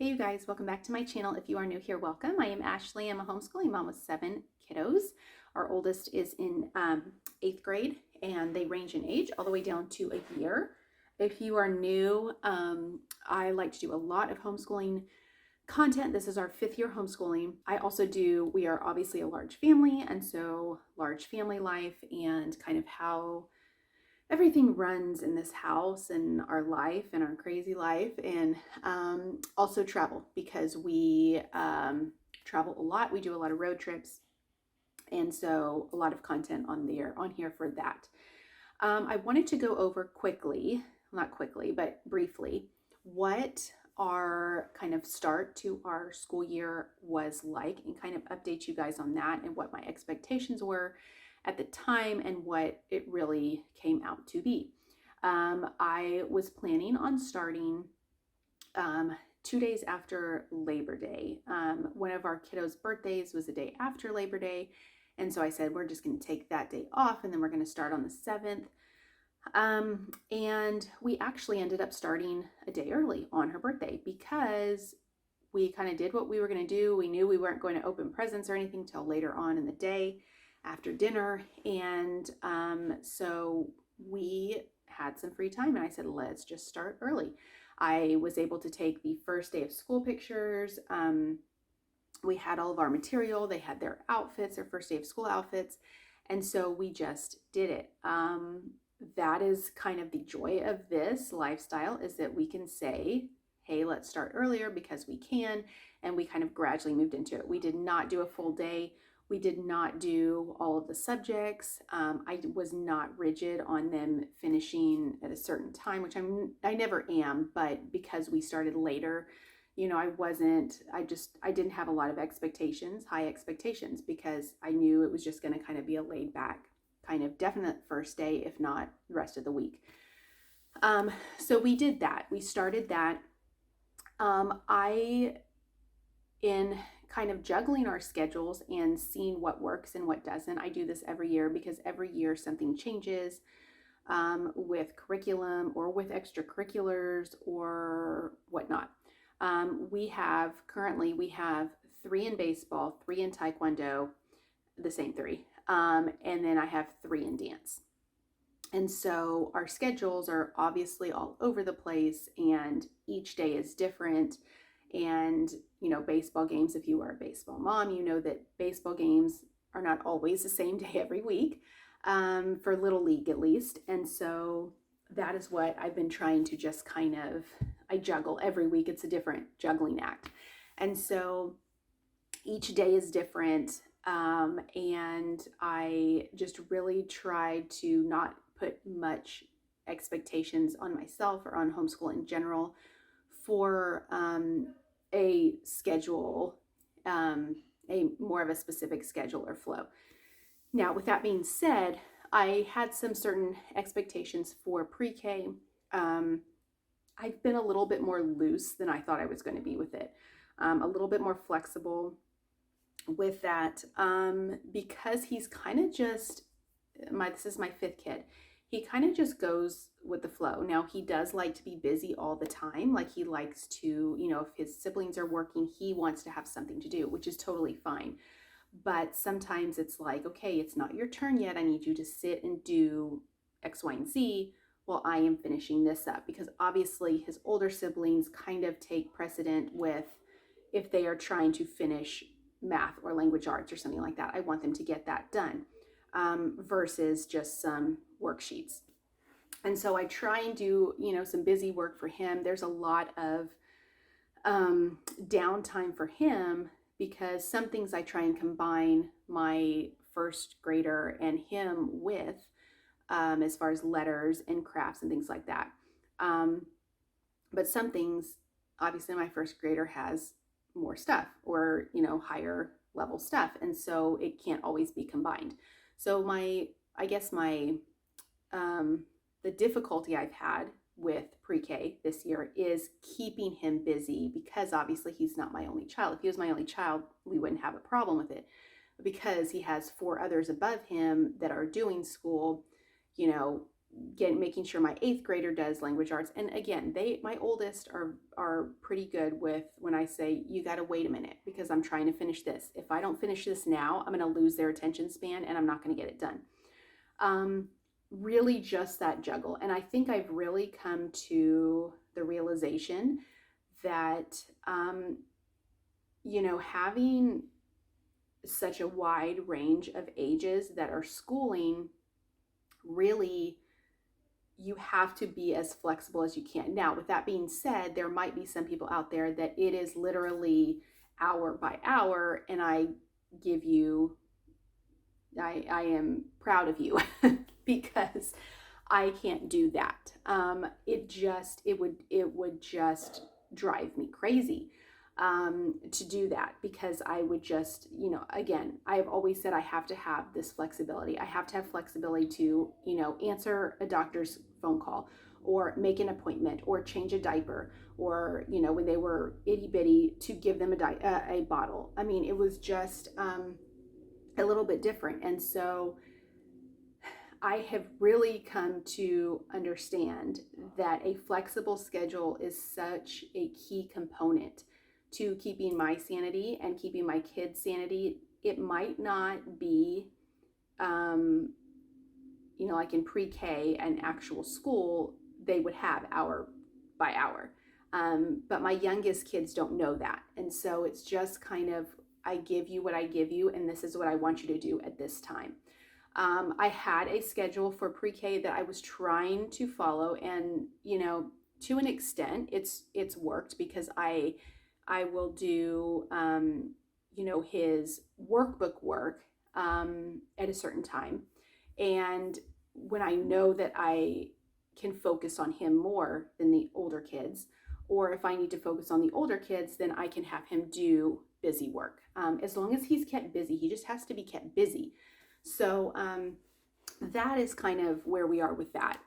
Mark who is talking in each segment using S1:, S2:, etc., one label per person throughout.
S1: Hey you guys, welcome back to my channel. If you are new here, welcome. I am Ashley. I'm a homeschooling mom with 7 kiddos. Our oldest is in 8th grade and they range in age all the way down to a year. If you are new, I like to do a lot of homeschooling content. This is our 5th year homeschooling. We are obviously a large family, and so large family life and kind of how everything runs in this house and our life and our crazy life, and also travel, because we travel a lot. We do a lot of road trips, and so a lot of content on here for that. I wanted to go over quickly, not quickly, but briefly, what our kind of start to our school year was like, and kind of update you guys on that and what my expectations were at the time and what it really came out to be. I was planning on starting 2 days after Labor Day. One of our kiddos' birthdays was the day after Labor Day, and so I said, we're just going to take that day off, and then we're going to start on the 7th. And we actually ended up starting a day early on her birthday, because we kind of did what we were going to do. We knew we weren't going to open presents or anything till later on in the day after dinner. And so we had some free time, and I said, let's just start early. I was able to take the first day of school pictures. We had all of our material. They had their outfits, their first day of school outfits. And so we just did it. That is kind of the joy of this lifestyle, is that we can say, hey, let's start earlier because we can. And we kind of gradually moved into it. We did not do a full day. We did not do all of the subjects. I was not rigid on them finishing at a certain time, which I never am, but because we started later, I didn't have a lot of high expectations, because I knew it was just going to kind of be a laid back, kind of definite first day, if not the rest of the week. So we did that. We started that. In kind of juggling our schedules and seeing what works and what doesn't. I do this every year because every year something changes with curriculum or with extracurriculars or whatnot. We have 3 in baseball, 3 in taekwondo, the same 3. And then I have 3 in dance. And so our schedules are obviously all over the place, and each day is different. And, baseball games, if you are a baseball mom, you know that baseball games are not always the same day every week, for Little League at least. And so that is what I've been trying to just I juggle every week. It's a different juggling act. And so each day is different. And I just really try to not put much expectations on myself or on homeschool in general for a schedule, a more of a specific schedule or flow. Now, with that being said, I had some certain expectations for pre-K. I've been a little bit more loose than I thought I was going to be with it, a little bit more flexible with that, because he's kind of just, this is my 5th kid. He kind of just goes with the flow. Now, he does like to be busy all the time. Like, he likes to, if his siblings are working, he wants to have something to do, which is totally fine. But sometimes it's like, okay, it's not your turn yet. I need you to sit and do X, Y, and Z while I am finishing this up. Because obviously his older siblings kind of take precedent with, if they are trying to finish math or language arts or something like that, I want them to get that done, versus just some worksheets. And so I try and do, some busy work for him. There's a lot of downtime for him, because some things I try and combine my first grader and him with, as far as letters and crafts and things like that. But some things, obviously my first grader has more stuff, or, higher level stuff. And so it can't always be combined. So the difficulty I've had with pre-K this year is keeping him busy, because obviously he's not my only child. If he was my only child, we wouldn't have a problem with it. But because he has 4 others above him that are doing school, making sure my 8th grader does language arts. And again, my oldest are pretty good with when I say, you got to wait a minute because I'm trying to finish this. If I don't finish this now, I'm going to lose their attention span and I'm not going to get it done. Really just that juggle. And I think I've really come to the realization that, having such a wide range of ages that are schooling, really, you have to be as flexible as you can. Now, with that being said, there might be some people out there that it is literally hour by hour, and I am proud of you because I can't do that. It would just drive me crazy to do that, because I would just, again, I've always said I have to have this flexibility. I have to have flexibility to, answer a doctor's phone call or make an appointment or change a diaper, or, when they were itty bitty, to give them a bottle. I mean, it was just a little bit different. And so I have really come to understand that a flexible schedule is such a key component to keeping my sanity and keeping my kids' sanity. It might not be, like in pre-K and actual school, they would have hour by hour. But my youngest kids don't know that. And so it's just kind of, I give you what I give you, and this is what I want you to do at this time. I had a schedule for pre-K that I was trying to follow, and, to an extent, it's worked, because I will do, his workbook work at a certain time. And when I know that I can focus on him more than the older kids, or if I need to focus on the older kids, then I can have him do busy work. As long as he's kept busy, he just has to be kept busy. So that is kind of where we are with that.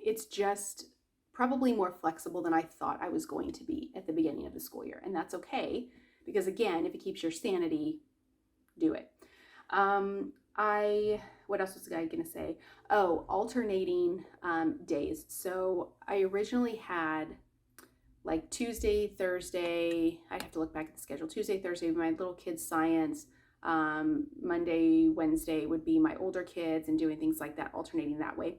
S1: It's just probably more flexible than I thought I was going to be at the beginning of the school year. And that's okay, because again, if it keeps your sanity, do it. What else was I going to say? Oh, alternating days. So I originally had like Tuesday, Thursday, I'd have to look back at the schedule. Tuesday, Thursday, my little kids' science. Monday, Wednesday would be my older kids, and doing things like that, alternating that way.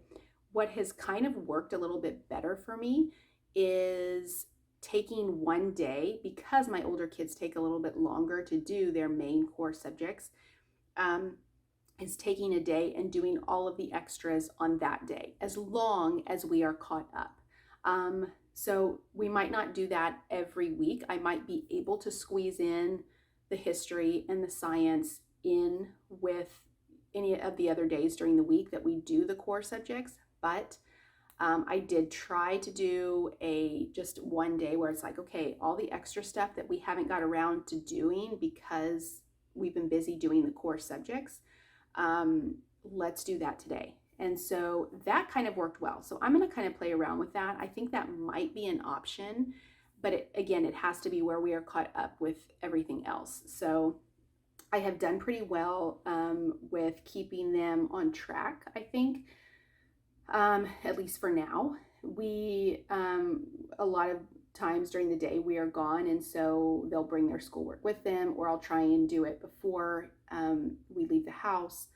S1: What has kind of worked a little bit better for me is taking one day, because my older kids take a little bit longer to do their main core subjects, is taking a day and doing all of the extras on that day, as long as we are caught up. So we might not do that every week. I might be able to squeeze in the history and the science in with any of the other days during the week that we do the core subjects. But I did try to do just one day where it's like, okay, all the extra stuff that we haven't got around to doing because we've been busy doing the core subjects, let's do that today. And so that kind of worked well. So I'm going to kind of play around with that. I think that might be an option, but it has to be where we are caught up with everything else. So I have done pretty well with keeping them on track, I think, at least for now. We, a lot of times during the day we are gone, and so they'll bring their schoolwork with them, or I'll try and do it before we leave the house.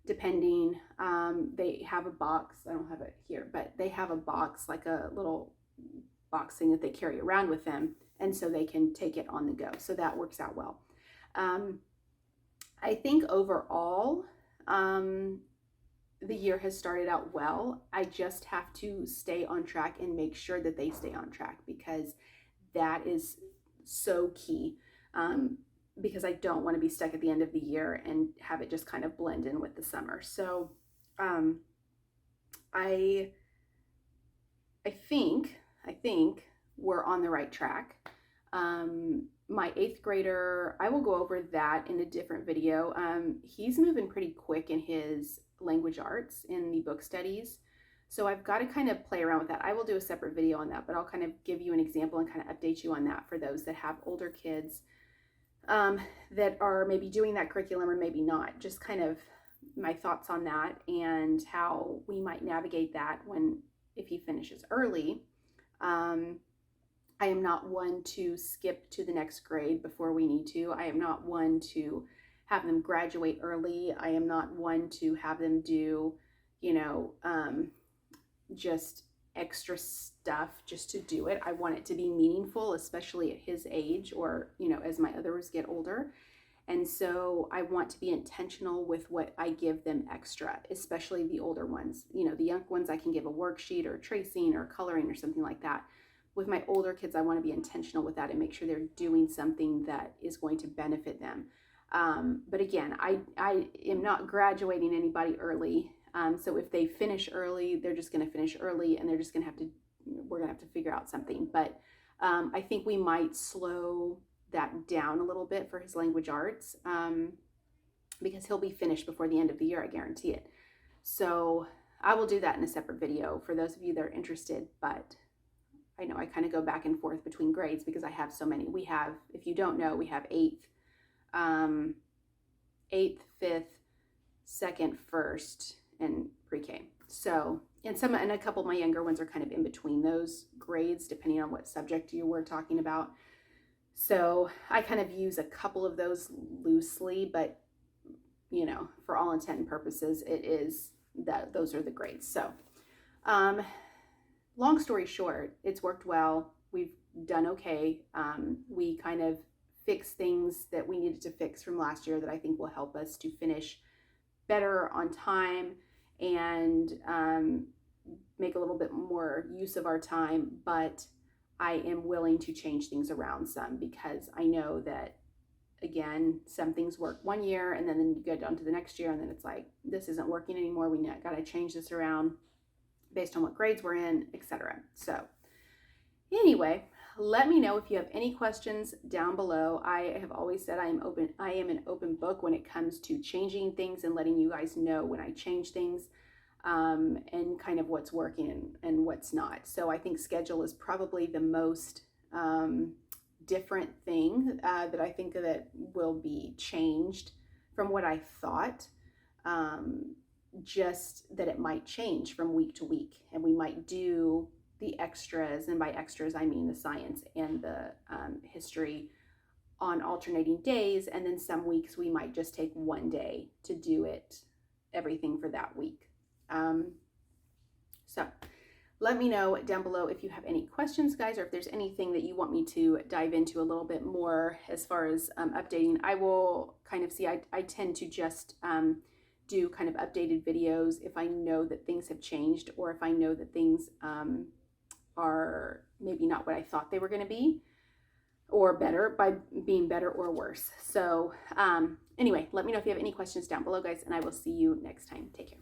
S1: Depending, they have a box. I don't have it here, but they have a box, like a little box thing that they carry around with them, and so they can take it on the go. So that works out well. I think overall, the year has started out well. I just have to stay on track and make sure that they stay on track, because that is so key. Because I don't want to be stuck at the end of the year and have it just kind of blend in with the summer. So I think we're on the right track. My 8th grader, I will go over that in a different video. He's moving pretty quick in his language arts in the book studies. So I've got to kind of play around with that. I will do a separate video on that, but I'll kind of give you an example and kind of update you on that for those that have older kids that are maybe doing that curriculum or maybe not. Just kind of my thoughts on that and how we might navigate that if he finishes early. I am not one to skip to the next grade before we need to. I am not one to have them graduate early. I am not one to have them do, just extra stuff just to do it. I want it to be meaningful, especially at his age, or, as my others get older. And so I want to be intentional with what I give them extra, especially the older ones. The young ones, I can give a worksheet or tracing or coloring or something like that. With my older kids, I want to be intentional with that and make sure they're doing something that is going to benefit them. But again, I am not graduating anybody early. So if they finish early, they're just going to finish early, and we're going to have to figure out something. But I think we might slow that down a little bit for his language arts, because he'll be finished before the end of the year, I guarantee it. So I will do that in a separate video for those of you that are interested. But I know I kind of go back and forth between grades because I have so many. We have, if you don't know, we have 8th, 5th, 2nd, 1st, and pre-K. So, and a couple of my younger ones are kind of in between those grades, depending on what subject you were talking about. So I kind of use a couple of those loosely, but for all intent and purposes, it is that those are the grades. So, long story short, it's worked well. We've done okay. We kind of fixed things that we needed to fix from last year that I think will help us to finish better on time and make a little bit more use of our time. But I am willing to change things around some, because I know that, again, some things work one year and then you go down to the next year and then it's like, this isn't working anymore. We got to change this around based on what grades we're in, etc. So anyway, let me know if you have any questions down below. I have always said I am an open book when it comes to changing things and letting you guys know when I change things, and kind of what's working and what's not. So I think schedule is probably the most different thing that I think that will be changed from what I thought. Just that it might change from week to week, and we might do the extras, and by extras I mean the science and the history, on alternating days, and then some weeks we might just take one day to do everything for that week. So let me know down below if you have any questions, guys, or if there's anything that you want me to dive into a little bit more as far as updating. I will kind of see, I tend to just do kind of updated videos if I know that things have changed, or if I know that things are maybe not what I thought they were going to be, or better, by being better or worse. So anyway, let me know if you have any questions down below, guys, and I will see you next time. Take care.